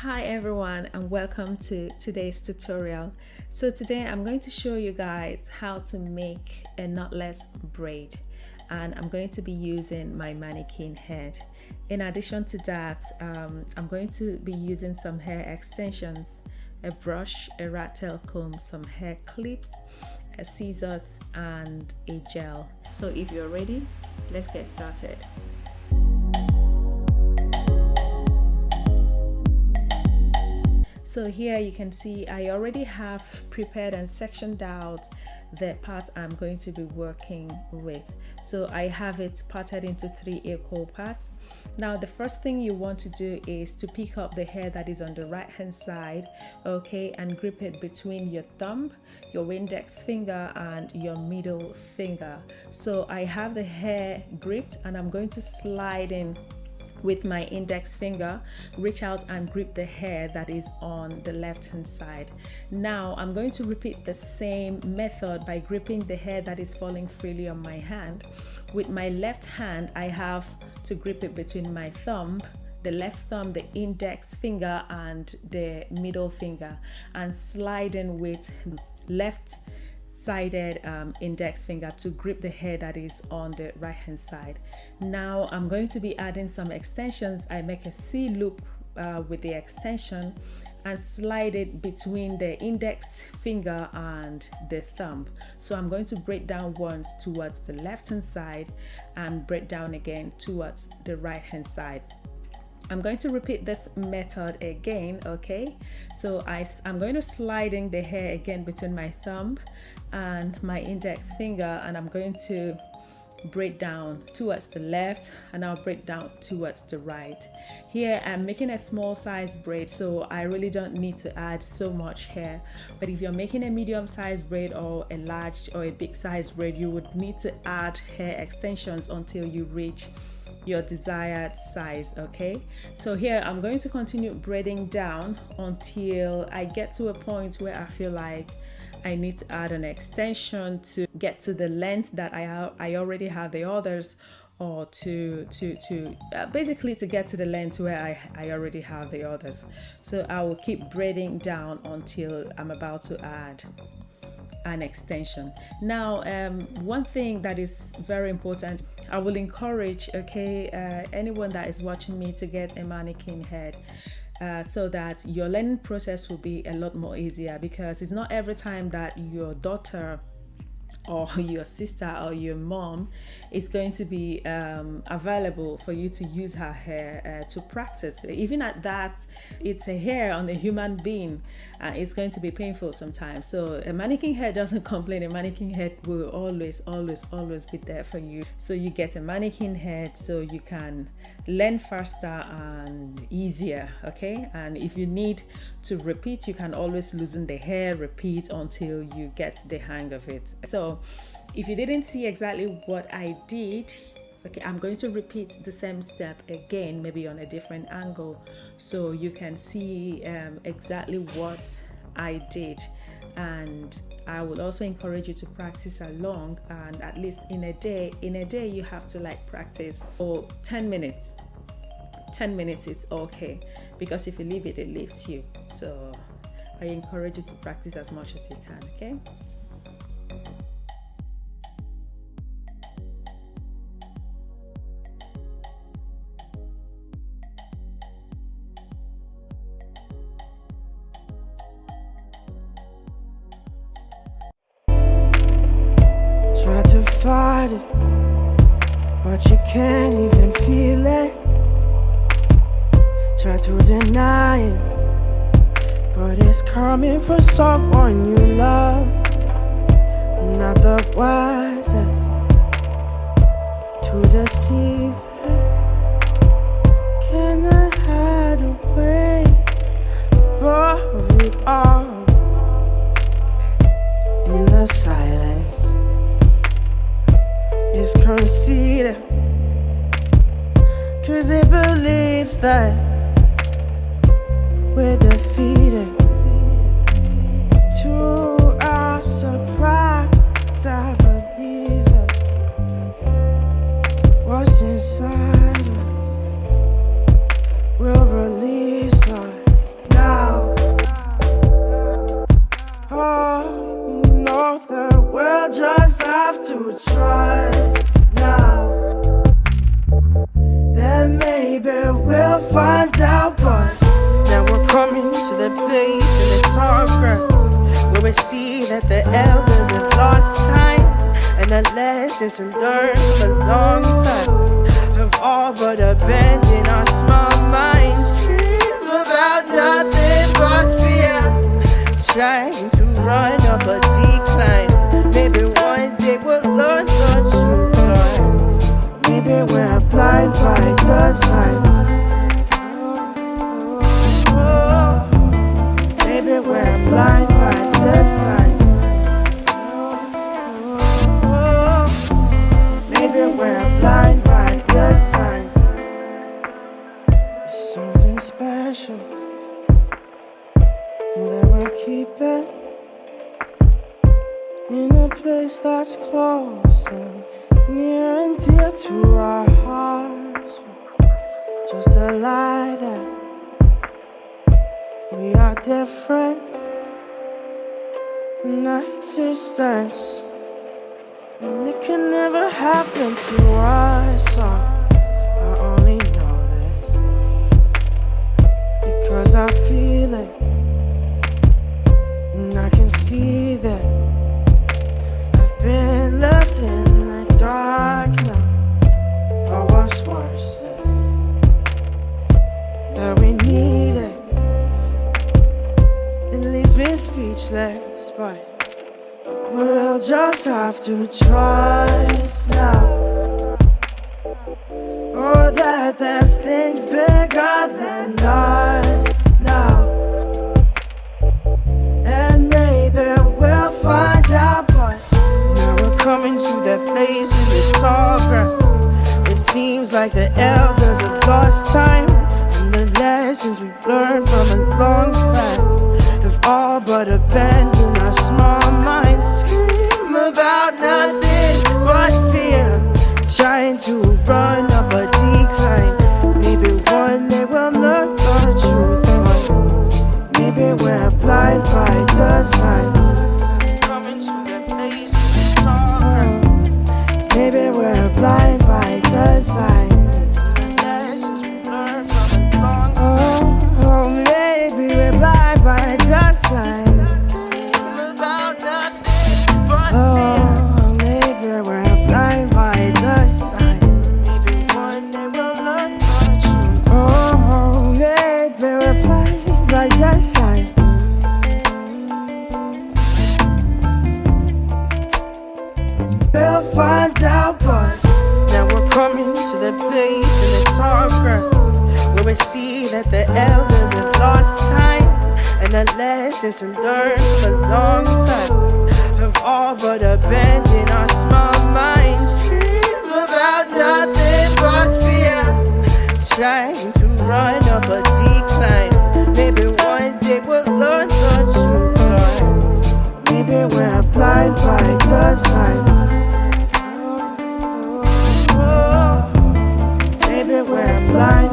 Hi everyone and welcome to today's tutorial. So today I'm going to show you guys how to make a knotless braid, and I'm going to be using my mannequin head. In addition to that, I'm going to be using some hair extensions, a brush, a rat tail comb, some hair clips, a scissors and a gel. So if you're ready, let's get started. So here you can see I already have prepared and sectioned out the part I'm going to be working with. So I have it parted into 3 equal parts. Now the first thing you want to do is to pick up the hair that is on the right hand side, okay, and grip it between your thumb, your index finger and your middle finger. So I have the hair gripped and I'm going to slide in with my index finger, reach out and grip the hair that is on the left hand side. Now I'm going to repeat the same method by gripping the hair that is falling freely on my hand. With my left hand, I have to grip it between my thumb, the left thumb, the index finger and the middle finger, and slide in with left sided index finger to grip the hair that is on the right hand side. Now I'm going to be adding some extensions. I make a C loop with the extension and slide it between the index finger and the thumb. So I'm going to braid down once towards the left hand side and braid down again towards the right hand side. I'm going to repeat this method again, okay? So I'm going to slide in the hair again between my thumb and my index finger, and I'm going to braid down towards the left and I'll braid down towards the right. Here I'm making a small size braid, so I really don't need to add so much hair. But if you're making a medium size braid or a large or a big size braid, you would need to add hair extensions until you reach your desired size, okay? So here I'm going to continue braiding down until I get to a point where I feel like I need to add an extension to get to the length that I already have the others, or to basically to get to the length where I already have the others. So I will keep braiding down until I'm about to add an extension. Now one thing that is very important, I will encourage, okay, anyone that is watching me to get a mannequin head, so that your learning process will be a lot more easier, because it's not every time that your daughter or your sister or your mom is going to be available for you to use her hair to practice. Even at that, it's a hair on a human being. It's going to be painful sometimes. So a mannequin head doesn't complain. A mannequin head will always be there for you. So you get a mannequin head so you can learn faster and easier, okay? And if you need to repeat, you can always loosen the hair, repeat until you get the hang of it. So if you didn't see exactly what I did, okay, I'm going to repeat the same step again, maybe on a different angle, so you can see exactly what I did. And I would also encourage you to practice along, and at least in a day you have to like practice for 10 minutes. 10 minutes is okay, because if you leave it, it leaves you. So I encourage you to practice as much as you can, okay? Try to fight it, but you can't even feel it. Try to deny it, but it's coming from someone you love. Not the wisest to deceive it. Can I hide away above it all in the silence? It's conceited, 'cause it believes that we're defeated. To our surprise, I believe that what's inside us will release us. place in the tall grass where we see that the elders have lost time, and the lessons we learned from a long past have all but abandoned our small minds. Dream about nothing but fear, trying to run up a decline. Maybe one day we'll learn the truth, Lord. Maybe we're blind by design. Maybe we're blind by design. Maybe we're blind by design. There's something special that we're keeping in a place that's close and near and dear to our hearts. Just a lie that we are different in our existence, and it can never happen to us. I only know this because I feel it, and I can see that I've been left in the dark now. But what's worse is that we need it. It leaves me speechless, but we'll just have to trust now. Oh, that there's things bigger than us now. And maybe we'll find out, but now we're coming to that place in the tall grass. It seems like the elders have lost time, and the lessons we've learned from a long past have all but abandoned our small minds. Scream about nothing but fear, trying to run up a decline. Maybe one day we'll learn the truth, but maybe we're blind by design. Coming to the place to talk. Maybe we're blind by design. Lessons we learned from a long time. Oh, maybe we're blind by design. About nothing but fear. Maybe we're blind by design. Maybe one day we'll learn the truth. Oh, maybe we're blind by design. We'll find out, but now we're coming to the place in the tall grass where we see that the elders have lost time, and the lessons we learned from a long past have all but abandoned our small minds. Scream about nothing but fear, trying to run up a decline. Maybe one day we'll learn the truth, Lord. Maybe we're blind by design. Maybe we're blind